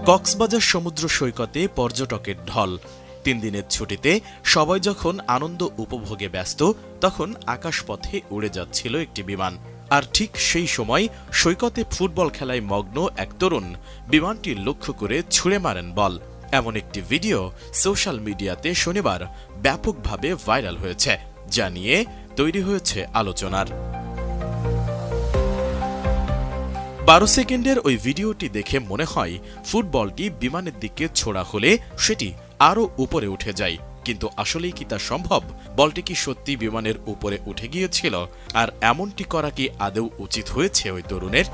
কক্সবাজার সমুদ্র সৈকতে পর্যটকের ঢল। ৩ দিনের ছুটিতে সবাই যখন আনন্দ উপভোগে ব্যস্ত, তখন আকাশপথে উড়ে যাচ্ছিল একটি বিমান। আর ঠিক সেই সময় সৈকতে ফুটবল খেলায় মগ্ন এক তরুণ বিমানটি লক্ষ্য করে ছুঁড়ে মারেন বল। এমন একটি ভিডিও সোশ্যাল মিডিয়াতে শনিবার ব্যাপকভাবে ভাইরাল হয়েছে, যা নিয়ে তৈরি হয়েছে আলোচনার। ১২ সেকেন্ডের ওই ভিডিওটি দেখে মনে হয় ফুটবলটি বিমানের দিকে ছোড়া হলে সেটি আরও উপরে উঠে যায়, কিন্তু আসলেই কি তা সম্ভব? বলটি কি সত্যি বিমানের উপরে উঠে গিয়েছিল? আর এমনটি করা কি আদৌ উচিত হয়েছে ওই তরুণের?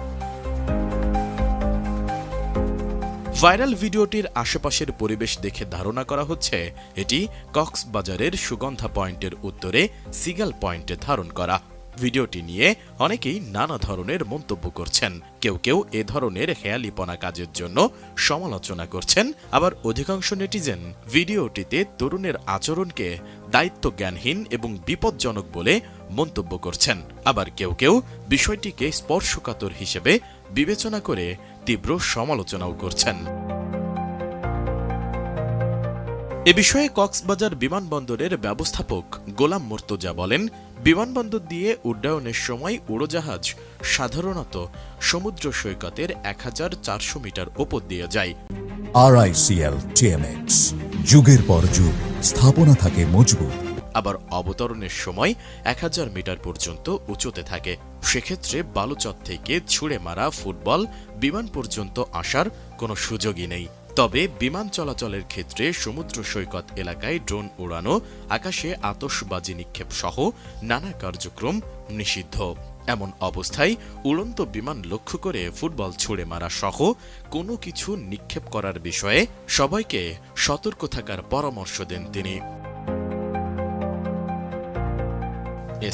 ভাইরাল ভিডিওটির আশেপাশের পরিবেশ দেখে ধারণা করা হচ্ছে এটি কক্সবাজারের সুগন্ধা পয়েন্টের উত্তরে সিগাল পয়েন্টে ধারণ করা। ভিডিওটি নিয়ে অনেকেই নানা ধরনের মন্তব্য করছেন। কেউ কেউ এ ধরনের হেয়ালিপনা কাজের জন্য সমালোচনা করছেন, আবার অধিকাংশ নেটিজেন ভিডিওটিতে তরুণের আচরণকে দায়িত্বজ্ঞানহীন এবং বিপজ্জনক বলে মন্তব্য করছেন। আবার কেউ কেউ বিষয়টিকে স্পর্শকাতর হিসেবে বিবেচনা করে তীব্র সমালোচনাও করছেন। এ বিষয়ে কক্সবাজার বিমানবন্দরের ব্যবস্থাপক গোলাম মুর্তজা বলেন, বিমানবন্দর দিয়ে উড্ডয়নের সময় উড়োজাহাজ সাধারণত সমুদ্র সৈকতের ১,৪০০ মিটার ওপর দিয়ে যায়। RICL TMX, যুগের পর যুগ স্থাপনা থাকে মজবুত। আবার অবতরণের সময় ১,০০০ মিটার পর্যন্ত উঁচুতে থাকে। সেক্ষেত্রে বালুচর থেকে ছুঁড়ে মারা ফুটবল বিমান পর্যন্ত আসার কোনো সুযোগই নেই। তবে বিমান চলাচলের ক্ষেত্রে সমুদ্র সৈকত এলাকায় ড্রোন উড়ানো, আকাশে আতশবাজি নিক্ষেপ সহ নানা কার্যক্রম নিষিদ্ধ। এমন অবস্থায় উড়ন্ত বিমান লক্ষ্য করে ফুটবল ছুঁড়ে মারা সহ কোনো কিছু নিক্ষেপ করার বিষয়ে সবাইকে সতর্ক থাকার পরামর্শ দেন তিনি।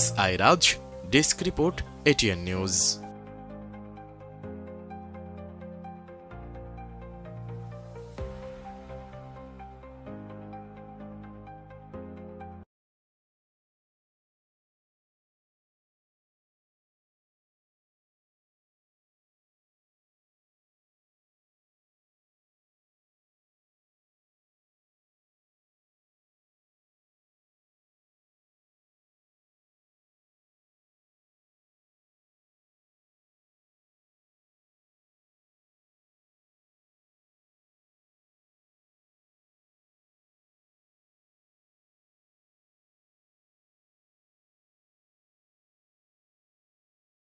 SI রাজ, ডেস্ক রিপোর্ট, ATN নিউজ।